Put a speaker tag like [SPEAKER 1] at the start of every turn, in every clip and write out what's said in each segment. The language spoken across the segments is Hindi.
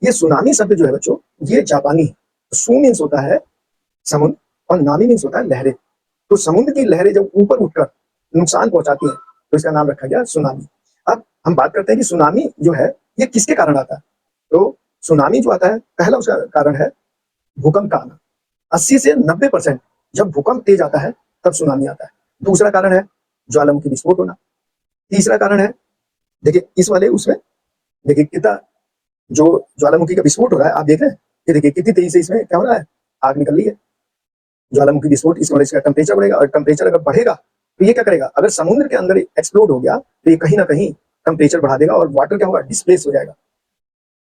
[SPEAKER 1] ये सुनामी शब्द जो है बच्चों, ये जापानी है। सू मीन्स होता है समुद्र और नामी मीन्स होता है लहरें। तो समुद्र की लहरें जब ऊपर उठकर नुकसान पहुंचाती है तो इसका नाम रखा गया सुनामी। अब हम बात करते हैं कि सुनामी जो है ये किसके कारण आता है। तो सुनामी जो आता है, पहला उसका कारण है भूकंप का आना। 80 से 90% जब भूकंप तेज आता है तब सुनामी आता है। दूसरा कारण है ज्वालामुखी विस्फोट होना। तीसरा कारण है, देखिए इस वाले उसमें देखिए कितना जो ज्वालामुखी का विस्फोट हो रहा है, आप देख रहे हैं, ये देखिए कितनी तेजी से इसमें क्या हो रहा है, आग निकल रही है। ज्वालामुखी विस्फोट, इस वजह से टेम्परेचर बढ़ेगा और टेम्परेचर अगर बढ़ेगा तो ये क्या करेगा, अगर समुद्र के अंदर एक्सप्लोड हो गया तो ये कहीं ना कहीं टेम्परेचर बढ़ा देगा और वाटर क्या होगा, डिस्प्लेस हो जाएगा।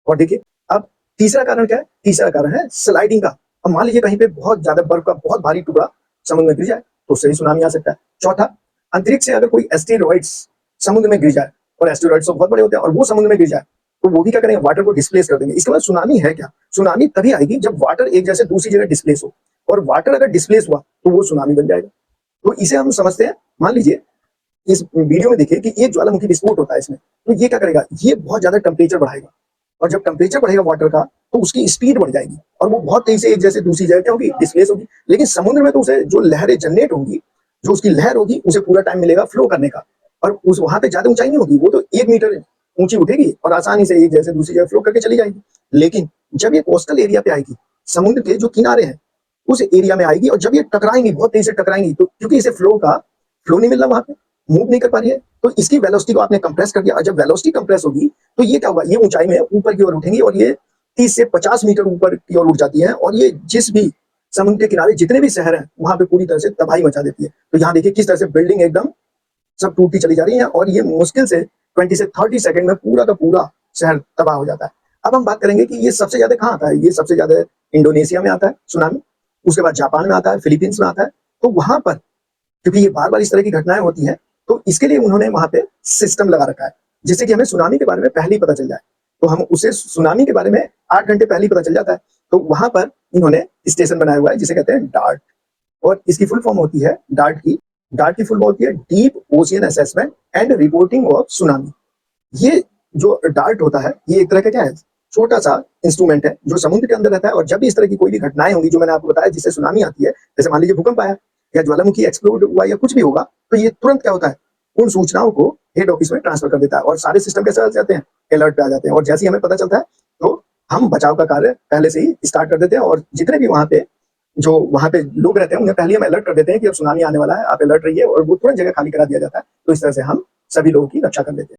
[SPEAKER 1] और देखिए अब तीसरा कारण क्या है, तीसरा कारण है स्लाइडिंग का। अब मान लीजिए कहीं पे बहुत ज्यादा बर्फ का बहुत भारी टुकड़ा समुद्र में गिर जाए तो उससे भी सुनामी आ सकता है। चौथा, अंतरिक्ष से अगर कोई एस्टेरॉइड्स समुद्र में गिर जाए, और एस्टेरॉइड्स तो बहुत बड़े होते हैं, और वो समुद्र में गिर जाए तो वो भी क्या करेंगे, वाटर को डिस्प्लेस कर देंगे। इसके बाद सुनामी है क्या, सुनामी तभी आएगी जब वाटर एक जैसे दूसरी जगह डिस्प्लेस हो, और वाटर अगर डिस्प्लेस हुआ तो वो सुनामी बन जाएगा। तो इसे हम समझते हैं, मान लीजिए इस वीडियो में देखिए कि एक ज्वालामुखी विस्फोट होता है इसमें, तो ये क्या करेगा, ये बहुत ज्यादा टेम्परेचर बढ़ाएगा, और जब टेम्परेचर बढ़ेगा वाटर का तो उसकी स्पीड बढ़ जाएगी और वो बहुत तेजी से एक जैसे दूसरी जगह क्या होगी, डिस्प्लेस होगी। लेकिन समुद्र में तो उसे जो लहरें जनरेट होंगी, जो उसकी लहर होगी, उसे पूरा टाइम मिलेगा फ्लो करने का, और उस वहां पे ज्यादा ऊंचाई नहीं होगी, वो तो 1 मीटर ऊंची उठेगी और आसानी से एक जैसे दूसरी जगह फ्लो करके चली जाएगी। लेकिन जब ये कोस्टल एरिया पे आएगी, समुद्र के जो किनारे हैं उस एरिया में आएगी, और जब ये टकराएंगी, बहुत तेजी से टकराएंगी, तो क्योंकि इसे फ्लो नहीं मिल रहा, वहां पे मूव नहीं कर पा रही है, तो इसकी वेलोसिटी को आपने कंप्रेस कर दिया, और जब वेलोसिटी कंप्रेस होगी तो ये क्या होगा, ये ऊंचाई में ऊपर की ओर उठेंगी, और ये 30 से 50 मीटर ऊपर की ओर उठ जाती है, और ये जिस भी समुद्र के किनारे जितने भी शहर हैं वहां पे पूरी तरह से तबाही मचा देती है। तो यहाँ देखिए किस तरह से बिल्डिंग एकदम सब टूटती चली जा रही है, और ये मुश्किल से 20 से 30 सेकंड में पूरा का पूरा शहर तबाह हो जाता है। अब हम बात करेंगे कि ये सबसे ज्यादा कहाँ आता है, ये सबसे ज्यादा इंडोनेशिया में आता है सुनामी, उसके बाद जापान में आता है, फिलीपींस में आता है। तो वहां पर क्योंकि ये बार बार इस तरह की घटनाएं होती हैं, तो इसके लिए उन्होंने वहां पे सिस्टम लगा रखा है, जिससे कि हमें सुनामी के बारे में पहले ही पता चल जाए। तो हम उसे सुनामी के बारे में 8 घंटे पहले ही पता चल जाता है। तो वहां पर इन्होंने स्टेशन बनाया हुआ है जिसे कहते हैं डार्ट, और इसकी फुल फॉर्म होती है डार्ट की फुल फॉर्म होती है deep ocean assessment and reporting of tsunami. ये जो डार्ट होता है, ये एक तरह का क्या है, छोटा सा इंस्ट्रूमेंट है जो समुद्र के अंदर रहता है, और जब भी इस तरह की कोई भी घटनाएं होंगी जो मैंने आपको बताया जिससे सुनामी आती है, जैसे मान लीजिए भूकंप आया या ज्वालामुखी एक्सप्लोड हुआ या कुछ भी होगा, तो ये तुरंत क्या होता है, उन सूचनाओं को हेड ऑफिस में ट्रांसफर कर देता है, और सारे सिस्टम कैसे आ जाते हैं, अलर्ट पे आ जाते हैं, और जैसे ही हमें पता चलता है तो हम बचाव का कार्य पहले से ही स्टार्ट कर देते हैं, और जितने भी वहां पे लोग रहते हैं उन्हें पहले हम अलर्ट कर देते हैं कि अब सुनामी आने वाला है, आप अलर्ट रहिए, और वो तुरंत जगह खाली करा दिया जाता है। तो इस तरह से हम सभी लोगों की रक्षा कर लेते हैं।